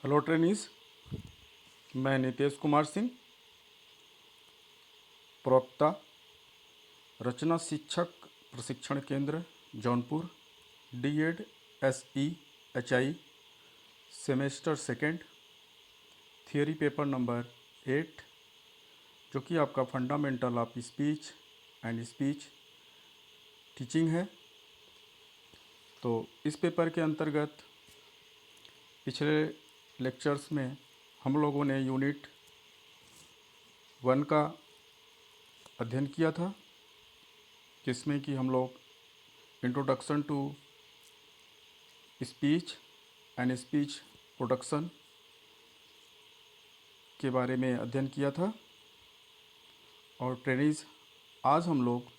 Hello trainees, मैं नितेश कुमार सिंह, प्रवक्ता रचना शिक्षक प्रशिक्षण केंद्र Jaunpur, DED SE HI semester second, theory paper number 8, जो कि आपका fundamental of speech and speech teaching है। तो इस पेपर के अंतर्गत पिछले लेक्चर्स में हम लोगों ने यूनिट 1 का अध्ययन किया था, जिसमें कि हम लोग introduction to speech and speech production के बारे में अध्ययन किया था। और ट्रेनीज, आज हम लोग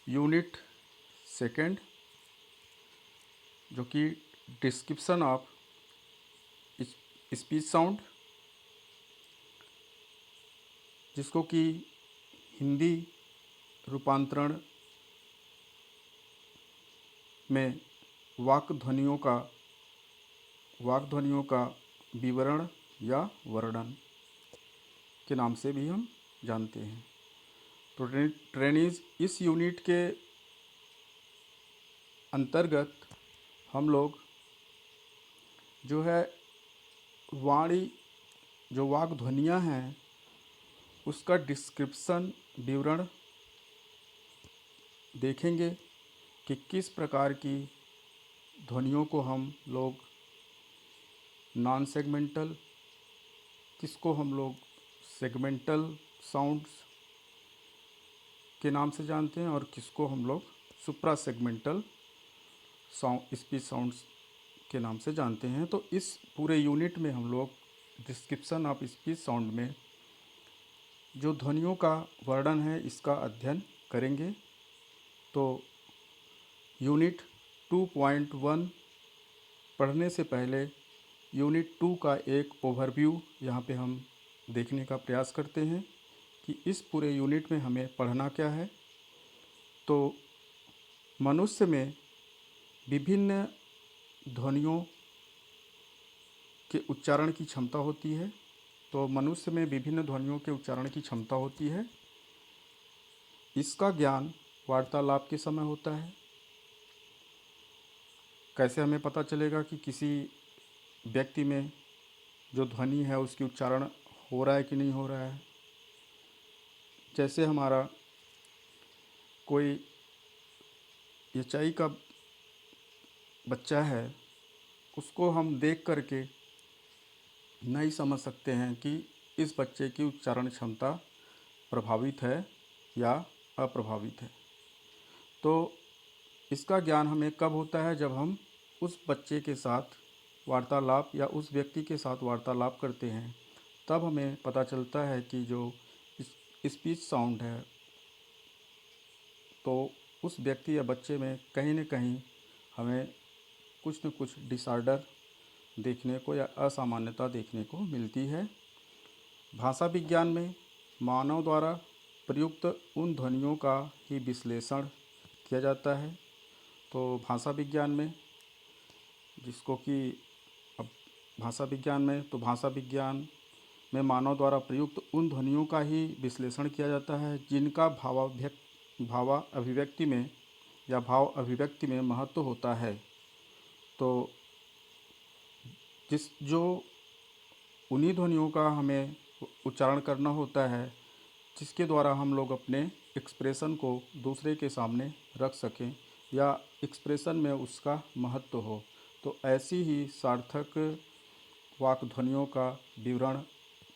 यूनिट सेकेंड, जो कि डिस्क्रिप्शन ऑफ स्पीच साउंड, जिसको कि हिंदी रूपांतरण में वाक् ध्वनियों का विवरण या वर्णन के नाम से भी हम जानते हैं। तो ट्रेनीज, इस यूनिट के अंतर्गत हम लोग जो है वाणी, जो वाक् ध्वनियाँ हैं, उसका डिस्क्रिप्शन विवरण देखेंगे कि किस प्रकार की ध्वनियों को हम लोग नॉन सेगमेंटल, किसको हम लोग सेगमेंटल साउंड्स के नाम से जानते हैं, और किसको हम लोग सुप्रा सेगमेंटल स्पीच साउंड्स के नाम से जानते हैं। तो इस पूरे यूनिट में हम लोग डिस्क्रिप्शन ऑफ स्पीच साउंड में जो ध्वनियों का वर्णन है, इसका अध्ययन करेंगे। तो यूनिट 2.1 पढ़ने से पहले यूनिट 2 का एक ओवरव्यू यहाँ पे हम देखने का प्रयास करते हैं कि इस पूरे यूनिट में हमें पढ़ना क्या है। तो मनुष्य में विभिन्न ध्वनियों के उच्चारण की क्षमता होती है। तो मनुष्य में विभिन्न ध्वनियों के उच्चारण की क्षमता होती है। इसका ज्ञान वार्तालाप के समय होता है। कैसे हमें पता चलेगा कि किसी व्यक्ति में जो ध्वनि है उसकी उच्चारण हो रहा है कि नहीं हो रहा है? जैसे हमारा कोई HI का बच्चा है, उसको हम देख करके नहीं समझ सकते हैं कि इस बच्चे की उच्चारण क्षमता प्रभावित है या अप्रभावित है। तो इसका ज्ञान हमें कब होता है? जब हम उस बच्चे के साथ वार्तालाप या उस व्यक्ति के साथ वार्तालाप करते हैं, तब हमें पता चलता है कि जो स्पीच साउंड है, तो उस व्यक्ति या बच्चे में कहीं न कहीं हमें कुछ न कुछ डिसऑर्डर देखने को या असामान्यता देखने को मिलती है। भाषा विज्ञान में मानव द्वारा प्रयुक्त उन ध्वनियों का ही विश्लेषण किया जाता है। तो भाषा विज्ञान में, जिसको कि अब भाषा विज्ञान में मानव द्वारा प्रयुक्त उन ध्वनियों का ही विश्लेषण किया जाता है जिनका भाव अभिव्यक्ति में महत्व होता है। तो जो उन्हीं ध्वनियों का हमें उच्चारण करना होता है जिसके द्वारा हम लोग अपने एक्सप्रेशन को दूसरे के सामने रख सकें या एक्सप्रेशन में उसका महत्व हो। तो ऐसी ही सार्थक वाक् ध्वनियों का विवरण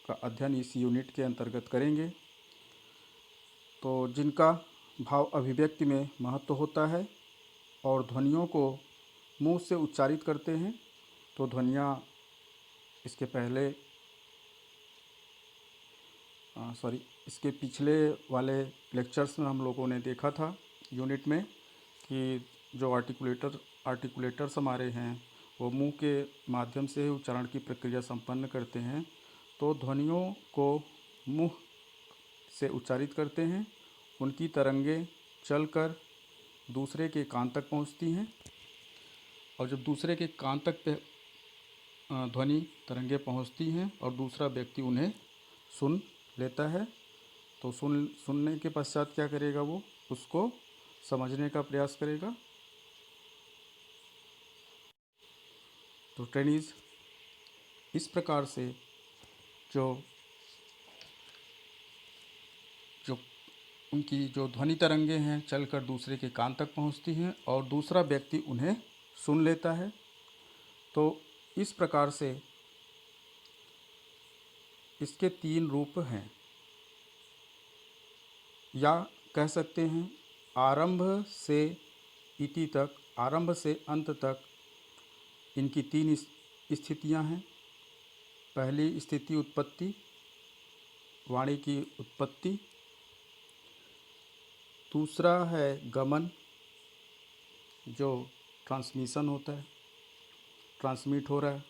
का अध्ययन इस यूनिट के अंतर्गत करेंगे। तो जिनका भाव अभिव्यक्ति में महत्व होता है और ध्वनियों को मुंह से उच्चारित करते हैं। तो ध्वनियाँ इसके पिछले वाले लेक्चर्स में हम लोगों ने देखा था यूनिट में कि जो आर्टिकुलेटर्स हमारे हैं, वो मुंह के माध्यम से उच्चारण की प्रक्रिया संपन्न करते हैं। तो ध्वनियों को मुंह से उच्चारित करते हैं, उनकी तरंगें चलकर दूसरे के कान तक पहुंचती हैं, और जब दूसरे के कान तक ध्वनि तरंगे पहुंचती हैं और दूसरा व्यक्ति उन्हें सुन लेता है। तो सुनने के पश्चात क्या करेगा, वो उसको समझने का प्रयास करेगा। तो ट्रेनीज इस प्रकार से जो जो उनकी जो ध्वनि तरंगे हैं चलकर दूसरे के कान तक पहुंचती हैं और दूसरा व्यक्ति उन्हें सुन लेता है। तो इस प्रकार से इसके 3 रूप हैं, या कह सकते हैं आरंभ से इति तक, आरंभ से अंत तक इनकी 3 स्थितियां हैं। पहली स्थिति उत्पत्ति, वाणी की उत्पत्ति। दूसरा है गमन, जो ट्रांसमिशन होता है, ट्रांसमिट हो रहा है।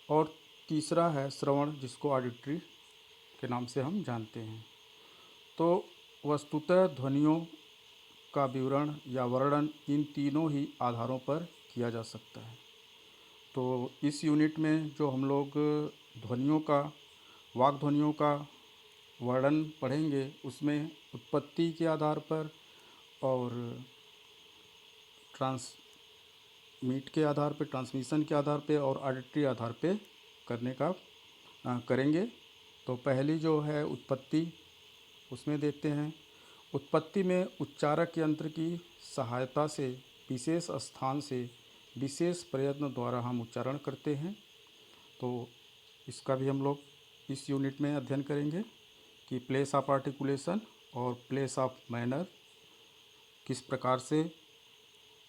और तीसरा है श्रवण, जिसको ऑडिटरी के नाम से हम जानते हैं। तो वस्तुतः ध्वनियों का विवरण या वर्णन इन तीनों ही आधारों पर किया जा सकता है। तो इस यूनिट में जो हम लोग ध्वनियों का, वाक ध्वनियों का वर्णन पढ़ेंगे, उसमें उत्पत्ति के आधार पर और ट्रांसमिट के आधार पर, ट्रांसमिशन के आधार पे और ऑडिटरी आधार पे करने का करेंगे। तो पहली जो है उत्पत्ति, उसमें देखते हैं। उत्पत्ति में उच्चारक यंत्र की सहायता से विशेष स्थान से विशेष प्रयत्न द्वारा हम उच्चारण करते हैं। तो इसका भी हम लोग इस यूनिट में अध्ययन करेंगे कि प्लेस ऑफ आर्टिकुलेशन और प्लेस ऑफ मैनर किस प्रकार से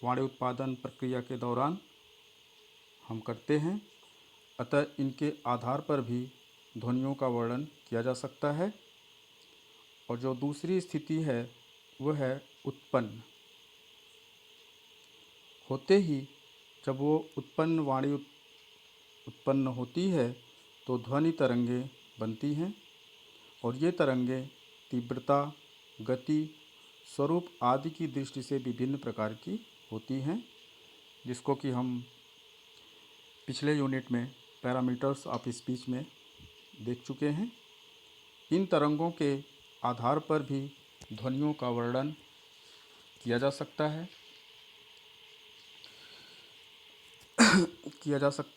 वाणी उत्पादन प्रक्रिया के दौरान हम करते हैं। अतः इनके आधार पर भी ध्वनियों का वर्णन किया जा सकता है। और जो दूसरी स्थिति है वह है उत्पन्न। होते ही जब वो उत्पन्न वाणी उत्पन्न होती है तो ध्वनि तरंगे बनती हैं और ये तरंगे तीव्रता, गति, स्वरूप आदि की दृष्टि से विभिन्न प्रकार की होती हैं, जिसको कि हम पिछले यूनिट में पैरामीटर्स ऑफ स्पीच में देख चुके हैं। इन तरंगों के आधार पर भी ध्वनियों का वर्णन किया जा सकता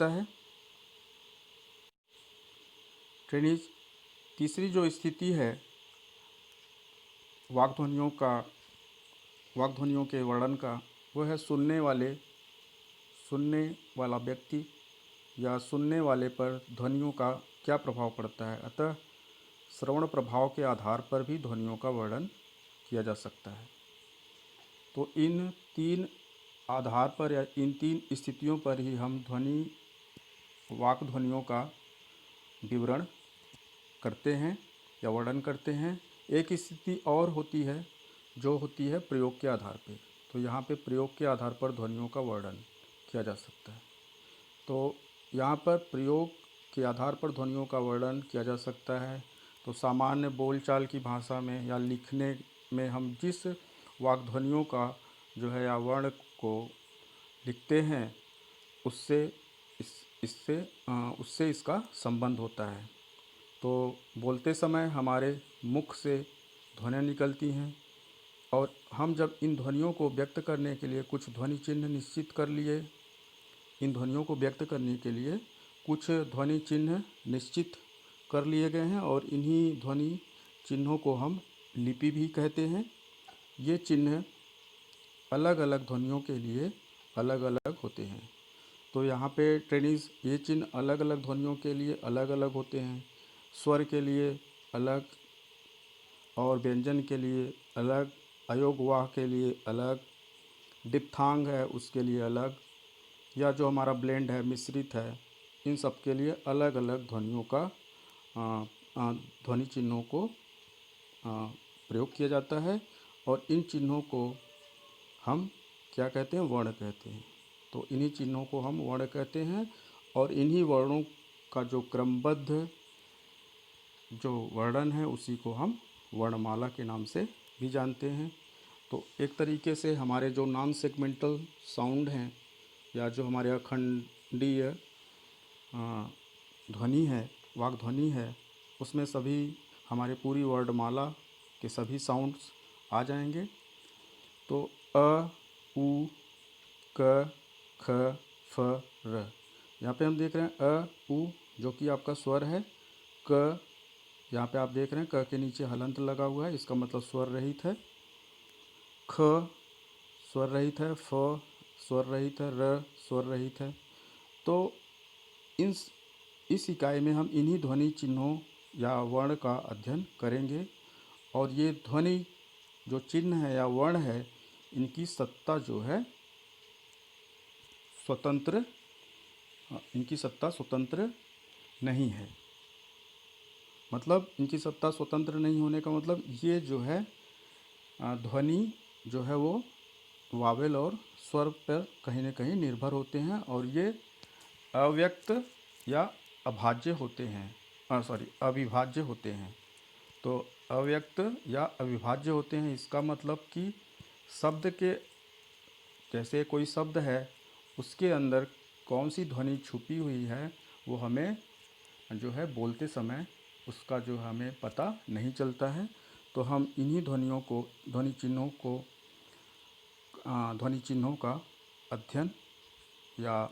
है ट्रेनीज तीसरी जो स्थिति है वाक ध्वनियों के वर्णन का, वह है सुनने वाला व्यक्ति या सुनने वाले पर ध्वनियों का क्या प्रभाव पड़ता है। अतः श्रवण प्रभाव के आधार पर भी ध्वनियों का वर्णन किया जा सकता है। तो इन 3 आधार पर या इन 3 स्थितियों पर ही हम वाक ध्वनियों का विवरण करते हैं या वर्णन करते हैं। एक स्थिति और होती है जो होती है प्रयोग के आधार पर। तो यहाँ पे प्रयोग के आधार पर ध्वनियों का वर्णन किया जा सकता है। तो यहाँ पर प्रयोग के आधार पर ध्वनियों का वर्णन किया जा सकता है। तो सामान्य बोलचाल की भाषा में या लिखने में हम जिस वाक ध्वनियों का जो है या वर्ण को लिखते हैं उससे इसका संबंध होता है। तो बोलते समय हमारे मुख से ध्वनियाँ निकलती हैं और हम जब इन ध्वनियों को व्यक्त करने के लिए कुछ ध्वनि चिन्ह निश्चित कर लिए, इन ध्वनियों को व्यक्त करने के लिए कुछ ध्वनि चिन्ह निश्चित कर लिए गए हैं और इन्हीं ध्वनि चिन्हों को हम लिपि भी कहते हैं। ये चिन्ह अलग अलग ध्वनियों के लिए अलग अलग होते हैं। तो यहाँ पे ट्रेनीज ये चिन्ह अलग अलग ध्वनियों के लिए अलग अलग होते हैं। स्वर के लिए अलग और व्यंजन के लिए अलग, अयोगवाह के लिए अलग, डिप्थांग है उसके लिए अलग, या जो हमारा ब्लेंड है, मिश्रित है, इन सब के लिए अलग अलग ध्वनियों का ध्वनि चिन्हों को प्रयोग किया जाता है और इन चिन्हों को हम क्या कहते हैं, वर्ण कहते हैं। तो इन्हीं चिन्हों को हम वर्ण कहते हैं और इन्हीं वर्णों का जो क्रमबद्ध जो वर्णन है उसी को हम वर्णमाला के नाम से भी जानते हैं। तो एक तरीके से हमारे जो नॉन सेगमेंटल साउंड हैं या जो हमारे अखंडीय ध्वनि है, वाग ध्वनि है, उसमें सभी हमारे पूरी वर्णमाला के सभी साउंड्स आ जाएंगे। तो अ, उ, क, ख, फ, र। यहाँ पे हम देख रहे हैं अ, उ जो कि आपका स्वर है। क, यहाँ पे आप देख रहे हैं क के नीचे हलंत लगा हुआ है, इसका मतलब स्वर रहित है। ख स्वर रहित है। फ स्वर रहित है। र स्वर रहित है। तो इन इस इकाई में हम इन्हीं ध्वनि चिन्हों या वर्ण का अध्ययन करेंगे। और ये ध्वनि जो चिन्ह है या वर्ण है, इनकी सत्ता जो है स्वतंत्र, इनकी सत्ता स्वतंत्र नहीं है। मतलब इनकी सत्ता स्वतंत्र नहीं होने का मतलब ये जो है ध्वनि जो है वो वावेल और स्वर पर कहीं न कहीं निर्भर होते हैं और ये अव्यक्त या अभाज्य होते हैं, अविभाज्य होते हैं। तो अव्यक्त या अविभाज्य होते हैं, इसका मतलब कि शब्द के, जैसे कोई शब्द है उसके अंदर कौन सी ध्वनि छुपी हुई है वो हमें जो है बोलते समय उसका जो हमें पता नहीं चलता है। तो हम इन्हीं ध्वनियों को, ध्वनि चिन्हों का अध्ययन या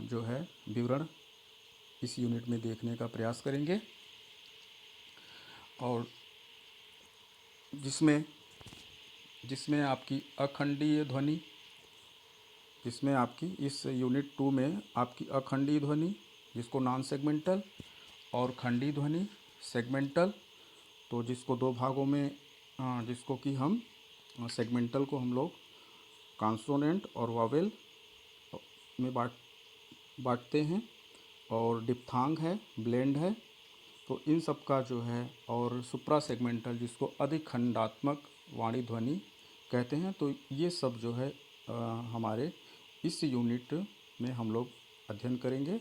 जो है विवरण इस यूनिट में देखने का प्रयास करेंगे। और जिसमें जिसमें आपकी अखंडीय ध्वनि, जिसमें आपकी इस यूनिट 2 में आपकी अखंडीय ध्वनि जिसको नॉन सेगमेंटल, और खंडी ध्वनि सेगमेंटल। तो जिसको दो भागों में, जिसको कि हम सेगमेंटल को हम लोग कॉन्सोनेंट और वावेल में बांटते हैं, और डिप्थांग है, ब्लेंड है। तो इन सब का जो है, और सुप्रा सेगमेंटल जिसको अधिक खंडात्मक वाणी ध्वनि कहते हैं। तो ये सब जो है हमारे इस यूनिट में हम लोग अध्ययन करेंगे।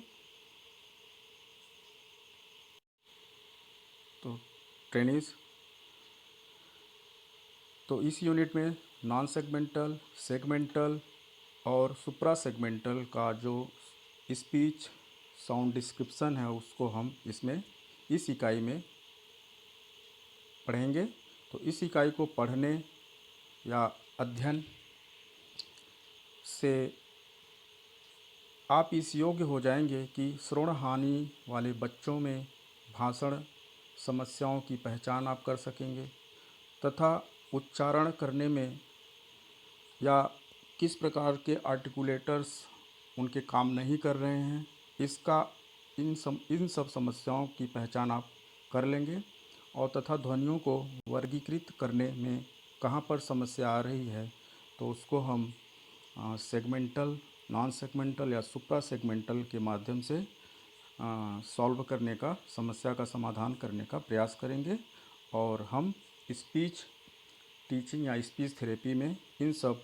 तो ट्रेनिज, तो इस यूनिट में नॉन सेगमेंटल, सेगमेंटल और सुप्रा सेगमेंटल का जो स्पीच साउंड डिस्क्रिप्शन है उसको हम इसमें इस इकाई में पढ़ेंगे। तो इस इकाई को पढ़ने या अध्ययन से आप इस योग्य हो जाएंगे कि श्रवण हानि वाले बच्चों में भाषण समस्याओं की पहचान आप कर सकेंगे, तथा उच्चारण करने में या किस प्रकार के आर्टिकुलेटर्स उनके काम नहीं कर रहे हैं, इसका इन सब समस्याओं की पहचान आप कर लेंगे। और तथा ध्वनियों को वर्गीकृत करने में कहाँ पर समस्या आ रही है तो उसको हम सेगमेंटल, नॉन सेगमेंटल या सुप्रा सेगमेंटल के माध्यम से सॉल्व करने का, समस्या का समाधान करने का प्रयास करेंगे। और हम स्पीच टीचिंग या स्पीच थेरेपी में इन सब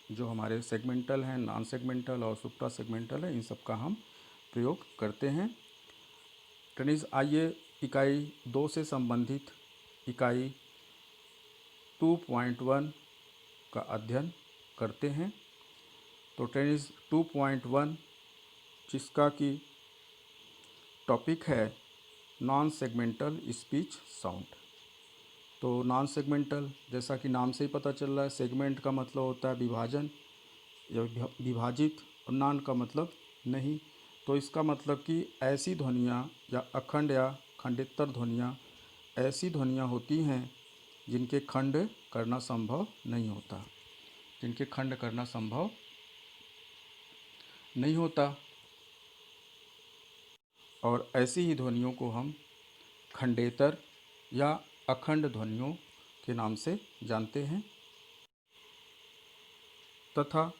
जो हमारे सेगमेंटल हैं, नॉन सेगमेंटल और सुप्रा सेगमेंटल है, इन सब का हम प्रयोग करते हैं। ट्रेनिज, आइए इकाई 2 से संबंधित इकाई 2.1 का अध्ययन करते हैं। तो ट्रेनिज 2.1 जिसका कि टॉपिक है नॉन सेगमेंटल स्पीच साउंड। तो नॉन सेगमेंटल, जैसा कि नाम से ही पता चल रहा है, सेगमेंट का मतलब होता है विभाजन या विभाजित, और नॉन का मतलब नहीं। तो इसका मतलब कि ऐसी ध्वनियाँ या अखंड या खंडितर ध्वनियाँ ऐसी ध्वनियाँ होती हैं जिनके खंड करना संभव नहीं होता, जिनके खंड करना संभव नहीं होता। और ऐसी ही ध्वनियों को हम खंडेतर या अखंड ध्वनियों के नाम से जानते हैं। तथा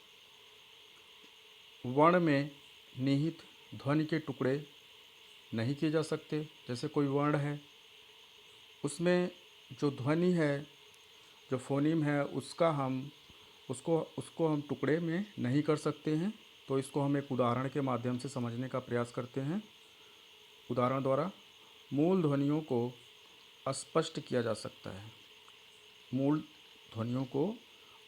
वर्ण में निहित ध्वनि के टुकड़े नहीं किए जा सकते। जैसे कोई वर्ण है, उसमें जो ध्वनि है, जो फोनीम है, उसको हम टुकड़े में नहीं कर सकते हैं। तो इसको हम एक उदाहरण के माध्यम से समझने का प्रयास करते हैं। उदाहरण द्वारा मूल ध्वनियों को स्पष्ट किया जा सकता है। मूल ध्वनियों को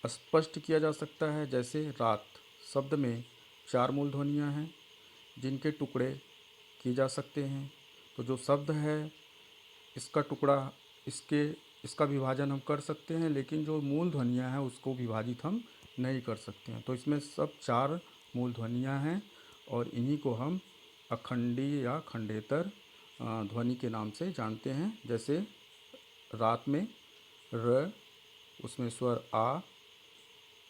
स्पष्ट किया जा सकता है। जैसे रात शब्द में 4 मूल ध्वनियाँ हैं। जिनके टुकड़े किए जा सकते हैं। तो जो शब्द है इसका टुकड़ा इसका विभाजन हम कर सकते हैं, लेकिन जो मूल ध्वनियाँ हैं उसको विभाजित हम नहीं कर सकते हैं। तो इसमें सब 4 मूल ध्वनियाँ हैं और इन्हीं को हम अखंडीय या खंडेतर ध्वनि के नाम से जानते हैं। जैसे रात में र, उसमें स्वर आ,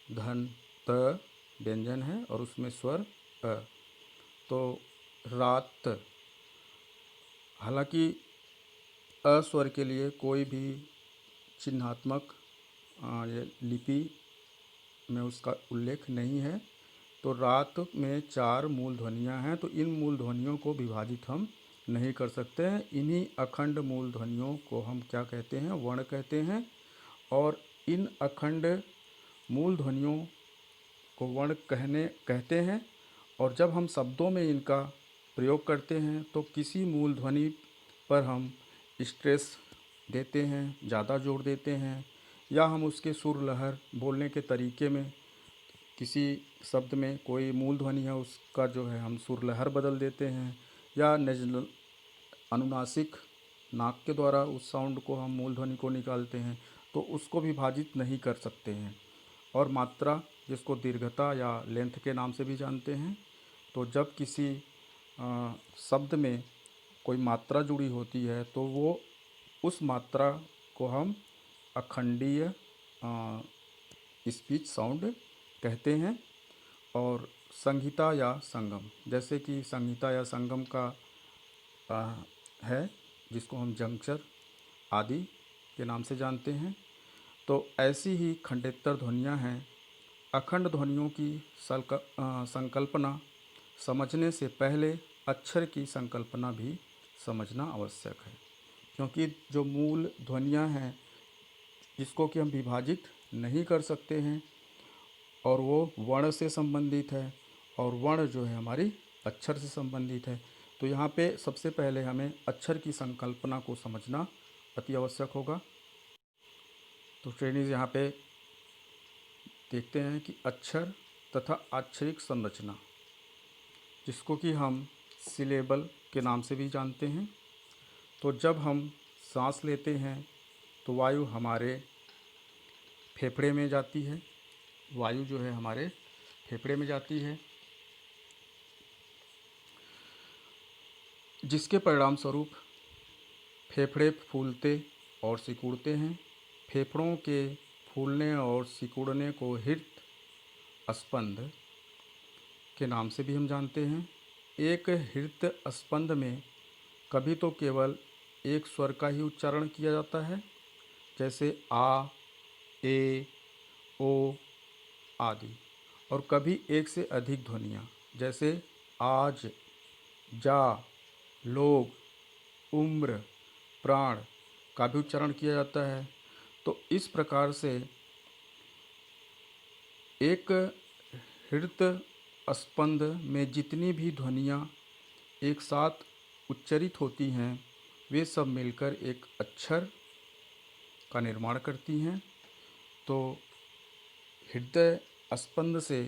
धन त व्यंजन है और उसमें स्वर अ। तो रात, हालांकि अ स्वर के लिए कोई भी चिन्हात्मक ये लिपि में उसका उल्लेख नहीं है। तो रात में 4 मूल ध्वनियाँ हैं, तो इन मूल ध्वनियों को विभाजित हम नहीं कर सकते हैं। इन्हीं अखंड मूल ध्वनियों को हम क्या कहते हैं? वर्ण कहते हैं। और इन अखंड मूल ध्वनियों को वर्ण कहते हैं। और जब हम शब्दों में इनका प्रयोग करते हैं तो किसी मूल ध्वनि पर हम स्ट्रेस देते हैं, ज़्यादा जोर देते हैं, या हम उसके सुर लहर बोलने के तरीके में किसी शब्द में कोई मूल ध्वनि है उसका जो है हम सुर लहर बदल देते हैं, या नेजल अनुनासिक नाक के द्वारा उस साउंड को हम मूल ध्वनि को निकालते हैं, तो उसको विभाजित नहीं कर सकते हैं। और मात्रा, जिसको दीर्घता या लेंथ के नाम से भी जानते हैं, तो जब किसी शब्द में कोई मात्रा जुड़ी होती है तो वो उस मात्रा को हम अखंडीय स्पीच साउंड कहते हैं। और संहिता या संगम, जैसे कि संहिता या संगम का है, जिसको हम जंक्चर आदि के नाम से जानते हैं। तो ऐसी ही खंडेतर ध्वनियाँ हैं। अखंड ध्वनियों की संकल्पना समझने से पहले अक्षर की संकल्पना भी समझना आवश्यक है, क्योंकि जो मूल ध्वनियाँ हैं जिसको कि हम विभाजित नहीं कर सकते हैं, और वो वर्ण से संबंधित है, और वर्ण जो है हमारी अक्षर से संबंधित है। तो यहाँ पे सबसे पहले हमें अक्षर की संकल्पना को समझना अति आवश्यक होगा। तो ट्रेनिज यहाँ पे देखते हैं कि अक्षर तथा अक्षरिक संरचना, जिसको कि हम सिलेबल के नाम से भी जानते हैं। तो जब हम सांस लेते हैं तो वायु हमारे फेफड़े में जाती है, वायु जो है हमारे फेफड़े में जाती है, जिसके परिणाम स्वरूप फेफड़े फूलते और सिकुड़ते हैं। फेफड़ों के फूलने और सिकुड़ने को हृदय स्पंद के नाम से भी हम जानते हैं। एक हृदय स्पंद में कभी तो केवल एक स्वर का ही उच्चारण किया जाता है, जैसे आ, ए, ओ आदि, और कभी एक से अधिक ध्वनियाँ, जैसे आज, जा, लोग, उम्र, प्राण का भी उच्चारण किया जाता है। तो इस प्रकार से एक हृदय स्पंद में जितनी भी ध्वनियाँ एक साथ उच्चरित होती हैं, वे सब मिलकर एक अक्षर का निर्माण करती हैं। तो हृदय स्पंद से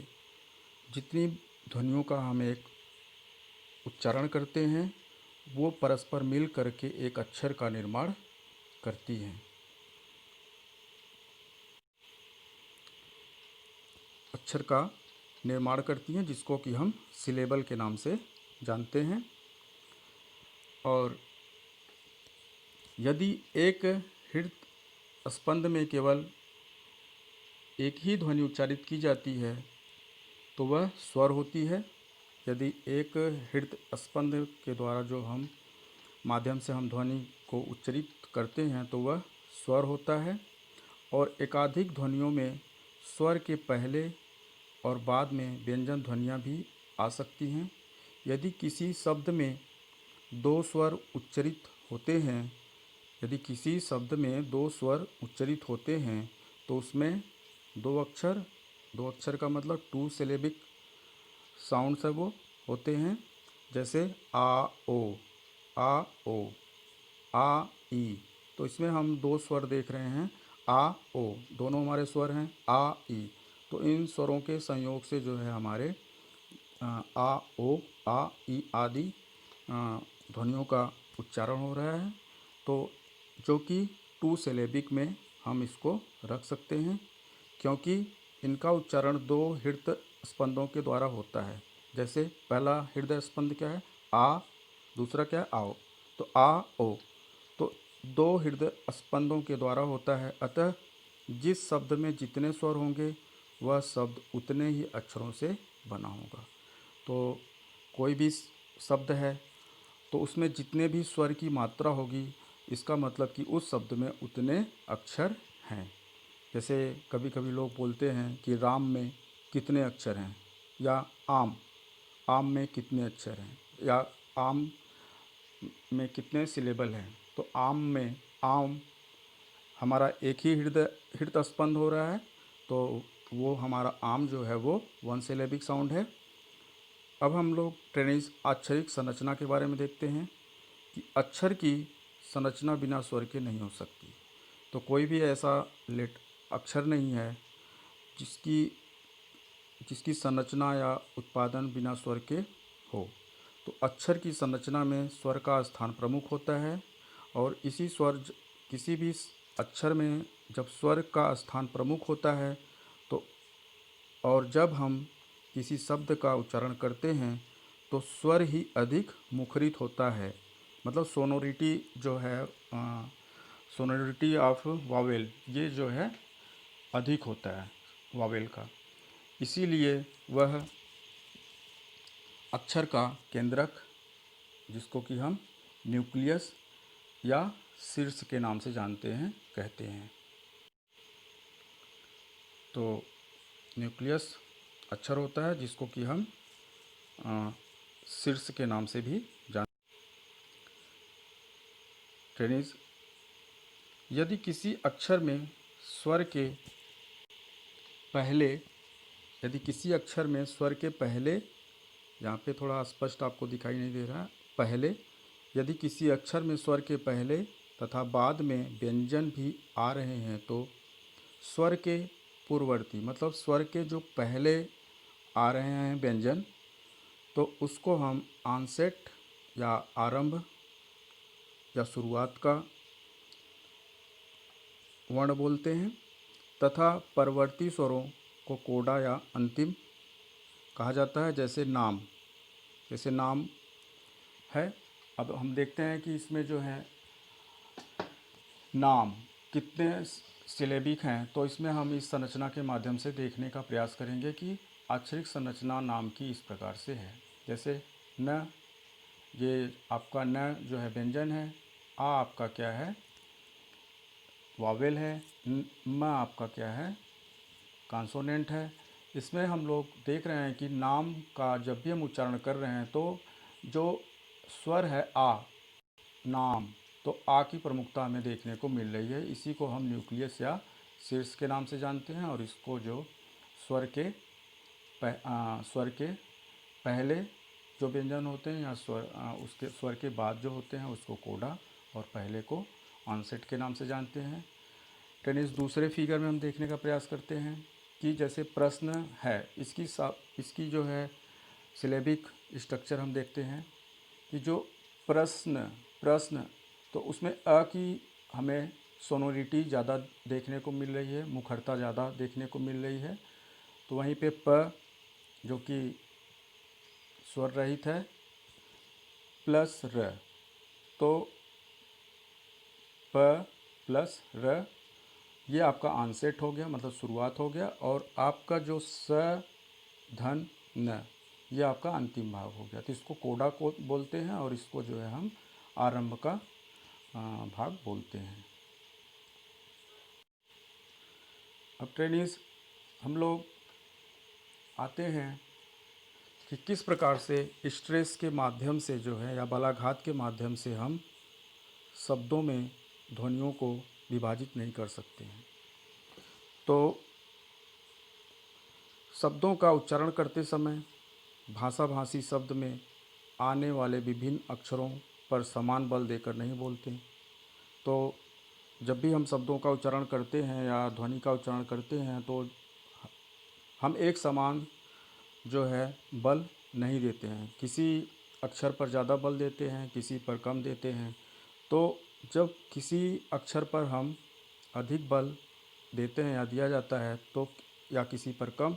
जितनी ध्वनियों का हम एक उच्चारण करते हैं, वो परस्पर मिल करके एक अक्षर का निर्माण करती हैं। अक्षर का निर्माण करती हैं, जिसको कि हम सिलेबल के नाम से जानते हैं। और यदि एक हृदय स्पंद में केवल एक ही ध्वनि उच्चारित की जाती है तो वह स्वर होती है। यदि एक हृदय स्पंद के द्वारा जो हम माध्यम से हम ध्वनि को उच्चरित करते हैं तो वह स्वर होता है। और एकाधिक ध्वनियों में स्वर के पहले और बाद में व्यंजन ध्वनियाँ भी आ सकती हैं। यदि किसी शब्द में 2 स्वर उच्चरित होते हैं, यदि किसी शब्द में 2 स्वर उच्चरित होते हैं तो उसमें 2 अक्षर का मतलब 2 सिलेबिक साउंड्स है वो होते हैं, जैसे आ, ओ, आ, ई। तो इसमें हम 2 स्वर देख रहे हैं, आ, ओ, दोनों हमारे स्वर हैं, आ, ई। तो इन स्वरों के संयोग से जो है हमारे आ, ओ, आ, ई आदि ध्वनियों का उच्चारण हो रहा है, तो जो कि टू सिलेबिक में हम इसको रख सकते हैं, क्योंकि इनका उच्चारण दो हृदय स्पंदों के द्वारा होता है। जैसे पहला हृदय स्पंद क्या है, आ, दूसरा क्या है, आओ। तो आ, ओ, तो दो हृदय स्पंदों के द्वारा होता है। अतः जिस शब्द में जितने स्वर होंगे वह शब्द उतने ही अक्षरों से बना होगा। तो कोई भी शब्द है तो उसमें जितने भी स्वर की मात्रा होगी, इसका मतलब कि उस शब्द में उतने अक्षर हैं। जैसे कभी कभी लोग बोलते हैं कि राम में कितने अक्षर हैं, या आम, आम में कितने अक्षर हैं, या आम में कितने सिलेबल हैं। तो आम में आम हमारा एक ही हृदय स्पंद हो रहा है, तो वो हमारा आम जो है वो वन सिलेबिक साउंड है। अब हम लोग ट्रेनिज अक्षरिक संरचना के बारे में देखते हैं कि अक्षर की संरचना बिना स्वर के नहीं हो सकती। तो कोई भी ऐसा लेट अक्षर नहीं है जिसकी जिसकी संरचना या उत्पादन बिना स्वर के हो। तो अक्षर की संरचना में स्वर का स्थान प्रमुख होता है, और इसी किसी भी अक्षर में जब स्वर का स्थान प्रमुख होता है, तो और जब हम किसी शब्द का उच्चारण करते हैं तो स्वर ही अधिक मुखरित होता है। मतलब सोनोरिटी जो है, सोनोरिटी ऑफ वावेल, ये जो है अधिक होता है वावेल का। इसीलिए वह अक्षर का केंद्रक, जिसको कि हम न्यूक्लियस या शीर्ष के नाम से जानते हैं, कहते हैं। तो न्यूक्लियस अक्षर होता है जिसको कि हम शीर्ष के नाम से भी जान। ट्रेनिज, यदि किसी अक्षर में स्वर के पहले यदि किसी अक्षर में स्वर के पहले, यहाँ पे थोड़ा स्पष्ट आपको दिखाई नहीं दे रहा है, पहले, यदि किसी अक्षर में स्वर के पहले तथा बाद में व्यंजन भी आ रहे हैं, तो स्वर के पूर्ववर्ती, मतलब स्वर के जो पहले आ रहे हैं व्यंजन, तो उसको हम आनसेट या आरंभ या शुरुआत का वर्ण बोलते हैं, तथा परवर्ती स्वरों को कोडा या अंतिम कहा जाता है। जैसे नाम है। अब हम देखते हैं कि इसमें जो है नाम कितने सिलेबिक हैं, तो इसमें हम इस संरचना के माध्यम से देखने का प्रयास करेंगे कि अक्षरिक संरचना नाम की इस प्रकार से है। जैसे न, ये आपका न जो है व्यंजन है, आ आपका क्या है, वावेल है, म आपका क्या है, कॉन्सोनेंट है। इसमें हम लोग देख रहे हैं कि नाम का जब भी हम उच्चारण कर रहे हैं तो जो स्वर है आ, नाम, तो आ की प्रमुखता हमें देखने को मिल रही है। इसी को हम न्यूक्लियस या शीर्ष के नाम से जानते हैं, और इसको जो स्वर के स्वर के पहले जो व्यंजन होते हैं या उसके स्वर के बाद जो होते हैं उसको कोडा, और पहले को ऑनसेट के नाम से जानते हैं। टेनिस दूसरे फिगर में हम देखने का प्रयास करते हैं कि जैसे प्रश्न है, इसकी जो है सिलेबिक स्ट्रक्चर हम देखते हैं कि जो प्रश्न प्रश्न तो उसमें अ की हमें सोनोरिटी ज़्यादा देखने को मिल रही है, मुखरता ज़्यादा देखने को मिल रही है। तो वहीं पे प जो कि स्वर रहित है, प्लस र, तो प प्लस र, ये आपका आनसेट हो गया, मतलब शुरुआत हो गया। और आपका जो स धन न, ये आपका अंतिम भाग हो गया। तो इसको कोडा को बोलते हैं, और इसको जो है हम आरंभ का भाग बोलते हैं। अब ट्रेनिस हम लोग आते हैं कि किस प्रकार से स्ट्रेस के माध्यम से जो है, या बलाघात के माध्यम से हम शब्दों में ध्वनियों को विभाजित नहीं कर सकते हैं। तो शब्दों का उच्चारण करते समय भाषाभाषी शब्द में आने वाले विभिन्न अक्षरों पर समान बल देकर नहीं बोलते। तो जब भी हम शब्दों का उच्चारण करते हैं या ध्वनि का उच्चारण करते हैं, तो हम एक समान जो है बल नहीं देते हैं। किसी अक्षर पर ज़्यादा बल देते हैं, किसी पर कम देते हैं। तो जब किसी अक्षर पर हम अधिक बल देते हैं या दिया जाता है तो या किसी पर कम,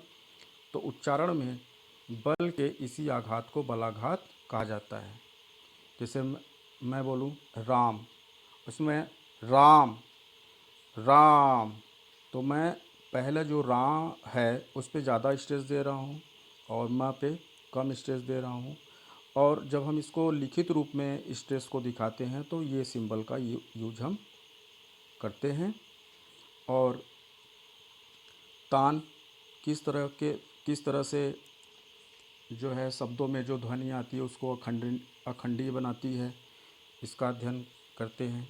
तो उच्चारण में बल के इसी आघात को बलाघात कहा जाता है। जैसे मैं बोलूँ राम, उसमें राम राम, तो मैं पहले जो रा है उस पे ज़्यादा स्ट्रेस दे रहा हूँ और मा पे कम स्ट्रेस दे रहा हूँ। और जब हम इसको लिखित रूप में स्ट्रेस को दिखाते हैं तो ये सिंबल का यूज हम करते हैं। और तान किस तरह से जो है शब्दों में जो ध्वनि आती है उसको अखंडीय बनाती है, इसका अध्ययन करते हैं।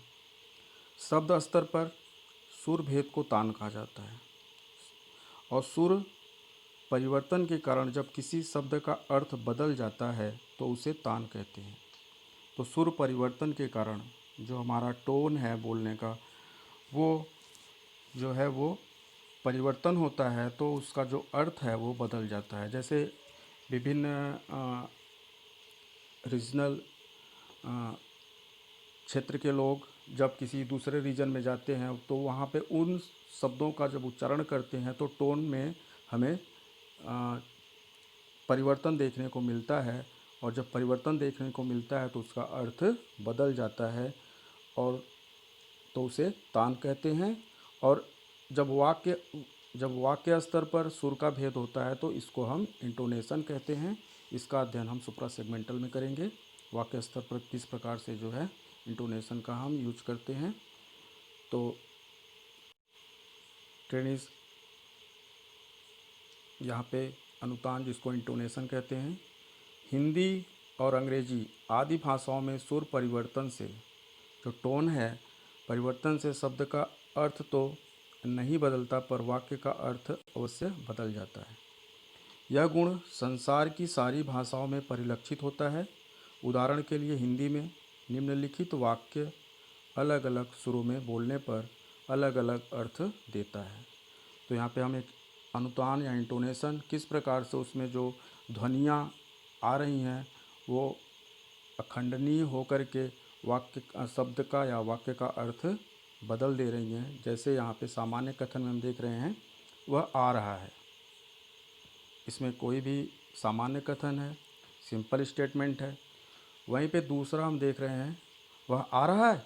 शब्द स्तर पर सुर भेद को तान कहा जाता है। और सुर परिवर्तन के कारण जब किसी शब्द का अर्थ बदल जाता है तो उसे तान कहते हैं। तो सुर परिवर्तन के कारण जो हमारा टोन है बोलने का, वो जो है वो परिवर्तन होता है, तो उसका जो अर्थ है वो बदल जाता है। जैसे विभिन्न रीजनल क्षेत्र के लोग जब किसी दूसरे रीजन में जाते हैं तो वहाँ पे उन शब्दों का जब उच्चारण करते हैं तो टोन में हमें परिवर्तन देखने को मिलता है। और जब परिवर्तन देखने को मिलता है तो उसका अर्थ बदल जाता है, और तो उसे तान कहते हैं। और जब वाक्य स्तर पर सुर का भेद होता है तो इसको हम इंटोनेशन कहते हैं। इसका अध्ययन हम सुप्रा सेगमेंटल में करेंगे। वाक्य स्तर पर किस प्रकार से जो है इंटोनेशन का हम यूज करते हैं। तो ट्रेनिस यहाँ पे अनुतान जिसको इंटोनेशन कहते हैं। हिंदी और अंग्रेजी आदि भाषाओं में सुर परिवर्तन से जो टोन है परिवर्तन से शब्द का अर्थ तो नहीं बदलता पर वाक्य का अर्थ अवश्य बदल जाता है। यह गुण संसार की सारी भाषाओं में परिलक्षित होता है। उदाहरण के लिए हिंदी में निम्नलिखित वाक्य अलग अलग सुरों में बोलने पर अलग अलग अर्थ देता है। तो यहाँ पे हम एक अनुतान या इंटोनेशन किस प्रकार से उसमें जो ध्वनियाँ आ रही हैं वो अखंडनीय होकर के वाक्य शब्द का या वाक्य का अर्थ बदल दे रही हैं। जैसे यहाँ पे सामान्य कथन में हम देख रहे हैं वह आ रहा है, इसमें कोई भी सामान्य कथन है, सिंपल स्टेटमेंट है। वहीं पे दूसरा हम देख रहे हैं वह आ रहा है,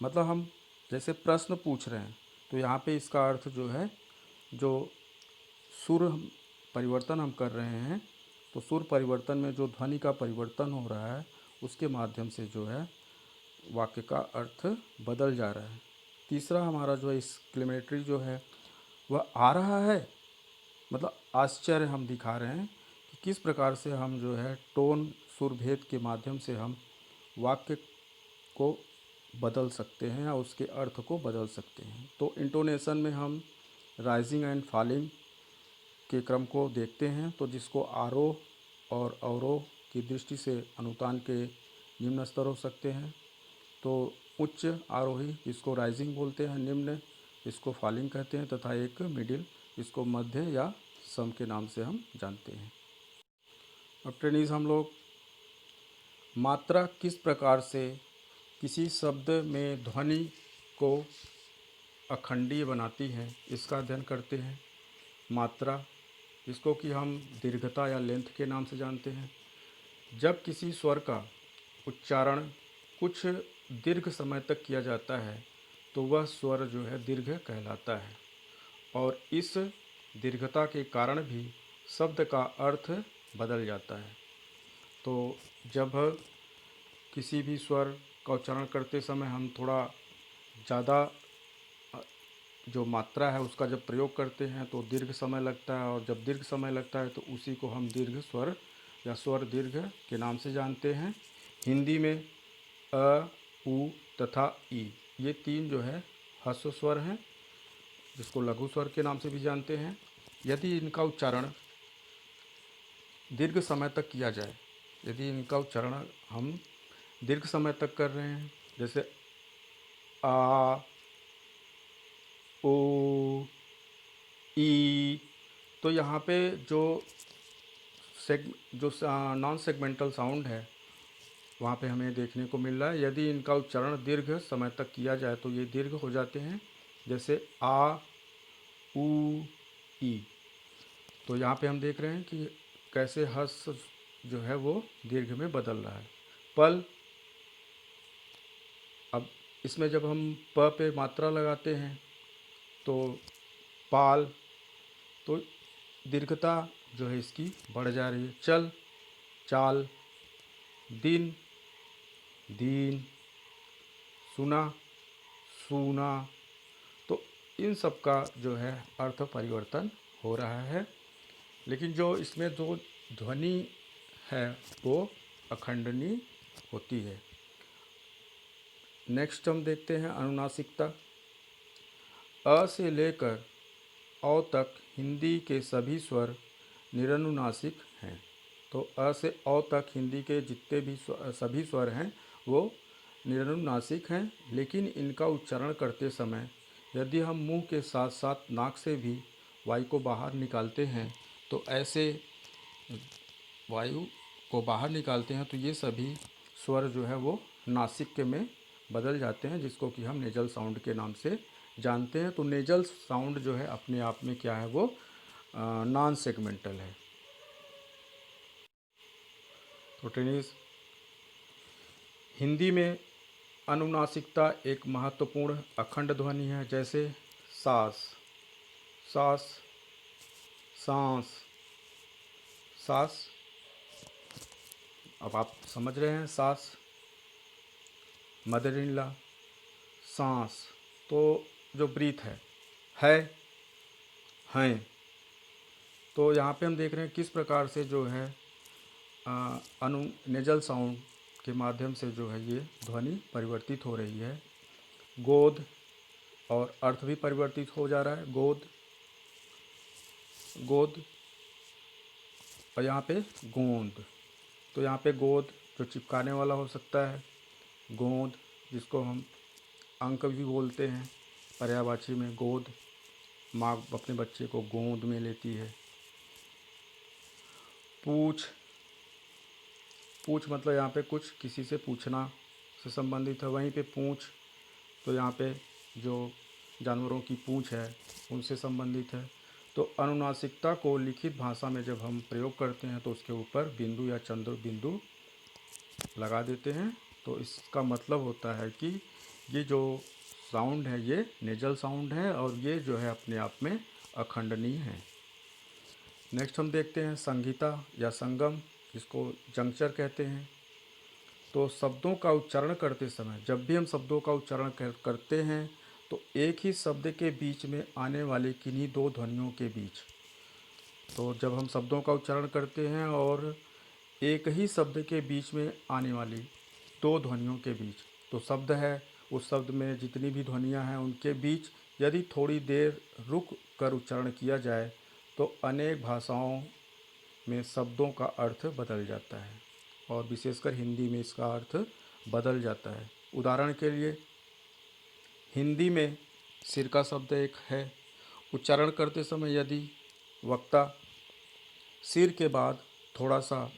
मतलब हम जैसे प्रश्न पूछ रहे हैं। तो यहाँ पे इसका अर्थ जो है जो सुर परिवर्तन हम कर रहे हैं, तो सुर परिवर्तन में जो ध्वनि का परिवर्तन हो रहा है उसके माध्यम से जो है वाक्य का अर्थ बदल जा रहा है। तीसरा हमारा जो एक्सक्लेमेटरी जो है वह आ रहा है, मतलब आश्चर्य हम दिखा रहे हैं कि किस प्रकार से हम जो है टोन सुर भेद के माध्यम से हम वाक्य को बदल सकते हैं या उसके अर्थ को बदल सकते हैं। तो इंटोनेशन में हम राइजिंग एंड फॉलिंग के क्रम को देखते हैं, तो जिसको आरोह और अवरोह की दृष्टि से अनुतान के निम्न स्तर हो सकते हैं। तो उच्च आरोही इसको राइजिंग बोलते हैं, निम्न इसको फॉलिंग कहते हैं, तथा एक मिडिल इसको मध्य या सम के नाम से हम जानते हैं। अब ट्रेनिज हम लोग मात्रा किस प्रकार से किसी शब्द में ध्वनि को अखंडीय बनाती है इसका अध्ययन करते हैं। मात्रा इसको कि हम दीर्घता या लेंथ के नाम से जानते हैं। जब किसी स्वर का उच्चारण कुछ दीर्घ समय तक किया जाता है तो वह स्वर जो है दीर्घ कहलाता है, और इस दीर्घता के कारण भी शब्द का अर्थ बदल जाता है। तो जब किसी भी स्वर का उच्चारण करते समय हम थोड़ा ज़्यादा जो मात्रा है उसका जब प्रयोग करते हैं तो दीर्घ समय लगता है, और जब दीर्घ समय लगता है तो उसी को हम दीर्घ स्वर या स्वर दीर्घ के नाम से जानते हैं। हिंदी में अ, उ तथा ई ये तीन जो है ह्रस्व स्वर हैं, जिसको लघु स्वर के नाम से भी जानते हैं। यदि इनका उच्चारण दीर्घ समय तक किया जाए, यदि इनका उच्चारण हम दीर्घ समय तक कर रहे हैं, जैसे आ, ओ, ई, तो यहाँ पे जो नॉन सेगमेंटल साउंड है वहाँ पे हमें देखने को मिल रहा है। यदि इनका उच्चारण दीर्घ समय तक किया जाए तो ये दीर्घ हो जाते हैं, जैसे आ, ऊ, ई। तो यहाँ पे हम देख रहे हैं कि कैसे हर्ष जो है वो दीर्घ में बदल रहा है। पल, अब इसमें जब हम प पे मात्रा लगाते हैं तो पाल, तो दीर्घता जो है इसकी बढ़ जा रही है। चल, चाल, दिन, दीन, सुना, सूना। तो इन सब का जो है अर्थ परिवर्तन हो रहा है, लेकिन जो इसमें जो ध्वनि है वो अखंडनीय होती है। नेक्स्ट हम देखते हैं अनुनासिकता। अ से लेकर औ तक हिंदी के सभी स्वर निरनुनासिक हैं। तो अ से औ तक हिंदी के जितने भी सभी स्वर हैं वो निरनुनासिक हैं, लेकिन इनका उच्चारण करते समय यदि हम मुंह के साथ साथ नाक से भी वायु को बाहर निकालते हैं तो ऐसे वायु को बाहर निकालते हैं तो ये सभी स्वर जो है वो नासिक में बदल जाते हैं, जिसको कि हम नेजल साउंड के नाम से जानते हैं। तो नेजल साउंड जो है अपने आप में क्या है, वो नॉन सेगमेंटल है। तो टेनिस हिंदी में अनुनासिकता एक महत्वपूर्ण अखंड ध्वनि है, जैसे सास, सास, सांस, सास। अब आप समझ रहे हैं, सांस, मदर इन लॉ, सांस। तो जो ब्रीथ है, हैं। तो यहाँ पे हम देख रहे हैं किस प्रकार से जो है अनु नेजल साउंड के माध्यम से जो है ये ध्वनि परिवर्तित हो रही है। गोद, और अर्थ भी परिवर्तित हो जा रहा है। गोद, गोद, और यहाँ पे गोंद। तो यहाँ पे गोद जो चिपकाने वाला हो सकता है, गोंद जिसको हम अंक भी बोलते हैं पर्यायवाची में। गोद, माँ अपने बच्चे को गोद में लेती है। पूछ, पूछ मतलब यहाँ पे कुछ किसी से पूछना से संबंधित है। वहीं पे पूछ, तो यहाँ पे जो जानवरों की पूछ है उनसे संबंधित है। तो अनुनासिकता को लिखित भाषा में जब हम प्रयोग करते हैं तो उसके ऊपर बिंदु या चंद्र बिंदु लगा देते हैं। तो इसका मतलब होता है कि ये जो साउंड है ये नेजल साउंड है और ये जो है अपने आप में अखंडनीय है। नेक्स्ट हम देखते हैं संगीता या संगम, जिसको जंक्चर कहते हैं। तो शब्दों का उच्चारण करते समय जब भी हम शब्दों का उच्चारण करते हैं तो एक ही शब्द के बीच में आने वाले किन्हीं दो ध्वनियों के बीच, तो जब हम शब्दों का उच्चारण करते हैं और एक ही शब्द के बीच में आने वाली दो ध्वनियों के बीच, तो शब्द है, उस शब्द में जितनी भी ध्वनियाँ हैं उनके बीच यदि थोड़ी देर रुक कर उच्चारण किया जाए तो अनेक भाषाओं में शब्दों का अर्थ बदल जाता है, और विशेषकर हिंदी में इसका अर्थ बदल जाता है। उदाहरण के लिए हिंदी में सिर का शब्द एक है। उच्चारण करते समय यदि वक्ता सिर के बाद थोड़ा सा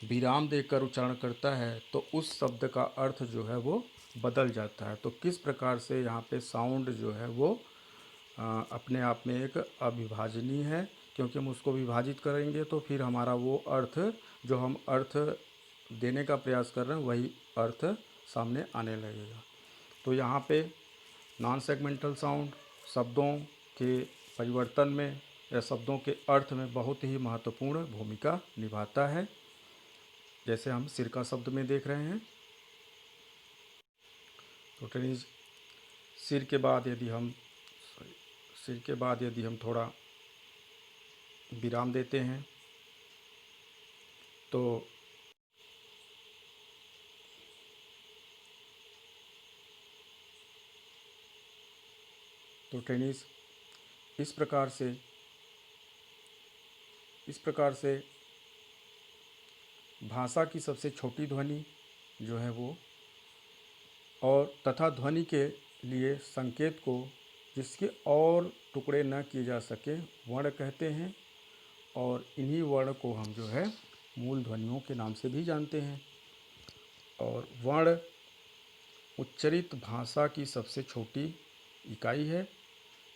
विराम देकर उच्चारण करता है तो उस शब्द का अर्थ जो है वो बदल जाता है। तो किस प्रकार से यहाँ पे साउंड जो है वो अपने आप में एक अविभाजनीय है, क्योंकि हम उसको विभाजित करेंगे तो फिर हमारा वो अर्थ जो हम अर्थ देने का प्रयास कर रहे हैं वही अर्थ सामने आने लगेगा। तो यहाँ पे नॉन सेगमेंटल साउंड शब्दों के परिवर्तन में या शब्दों के अर्थ में बहुत ही महत्वपूर्ण भूमिका निभाता है, जैसे हम सिर का शब्द में देख रहे हैं। तो टेनिस सिर के बाद यदि हम थोड़ा विराम देते हैं तो टेनिस इस प्रकार से भाषा की सबसे छोटी ध्वनि जो है वो, और तथा ध्वनि के लिए संकेत को जिसके और टुकड़े न किए जा सके वर्ण कहते हैं। और इन्हीं वर्ण को हम जो है मूल ध्वनियों के नाम से भी जानते हैं। और वर्ण उच्चरित भाषा की सबसे छोटी इकाई है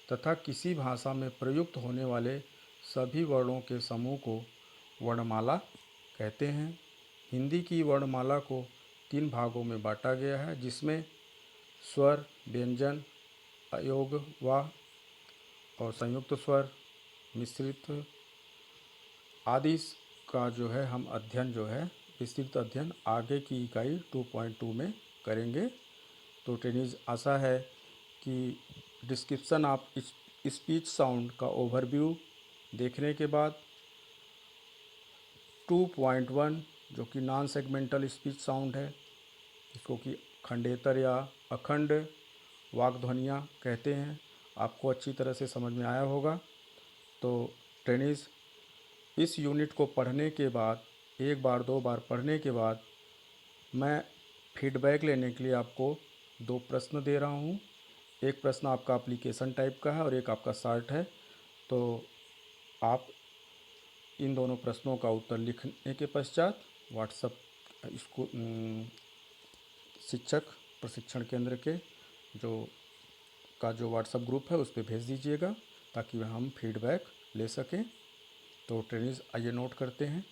तथा किसी भाषा में प्रयुक्त होने वाले सभी वर्णों के समूह को वर्णमाला कहते हैं। हिंदी की वर्णमाला को 3 भागों में बांटा गया है, जिसमें स्वर, व्यंजन, अयोग व और संयुक्त स्वर, मिश्रित आदि का जो है हम अध्ययन जो है विस्तृत अध्ययन आगे की इकाई 2.2 में करेंगे। तो ट्रेनिज आशा है कि डिस्क्रिप्शन ऑफ स्पीच साउंड का ओवरव्यू देखने के बाद 2.1 जो कि नॉन सेगमेंटल स्पीच साउंड है, जिसको कि खंडेतर या अखंड वाक ध्वनियाँ कहते हैं, आपको अच्छी तरह से समझ में आया होगा। तो ट्रेनिज इस यूनिट को पढ़ने के बाद 1 बार 2 बार पढ़ने के बाद मैं फीडबैक लेने के लिए आपको 2 प्रश्न दे रहा हूँ। एक प्रश्न आपका एप्लीकेशन टाइप का है और एक आपका शार्ट है। तो आप इन दोनों प्रश्नों का उत्तर लिखने के पश्चात व्हाट्सएप इसको शिक्षक प्रशिक्षण केंद्र के जो व्हाट्सएप ग्रुप है उस पर भेज दीजिएगा ताकि हम फीडबैक ले सकें। तो ट्रेनिज आइए नोट करते हैं।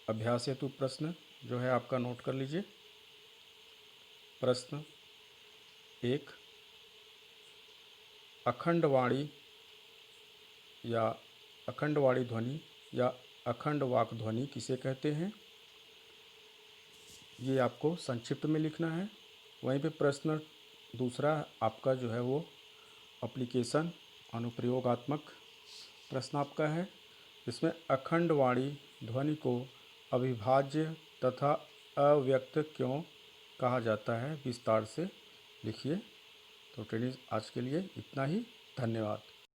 अभ्यास हेतु प्रश्न जो है आपका नोट कर लीजिए। प्रश्न 1, अखंड वाणी या अखंड वाणी ध्वनि या अखंड वाक ध्वनि किसे कहते हैं, ये आपको संक्षिप्त में लिखना है। वहीं पे प्रश्न दूसरा आपका जो है वो एप्लीकेशन अनुप्रयोगात्मक प्रश्न आपका है, इसमें अखंड वाणी ध्वनि को अविभाज्य तथा अव्यक्त क्यों कहा जाता है, विस्तार से लिखिए। तो ट्रेनिज आज के लिए इतना ही। धन्यवाद।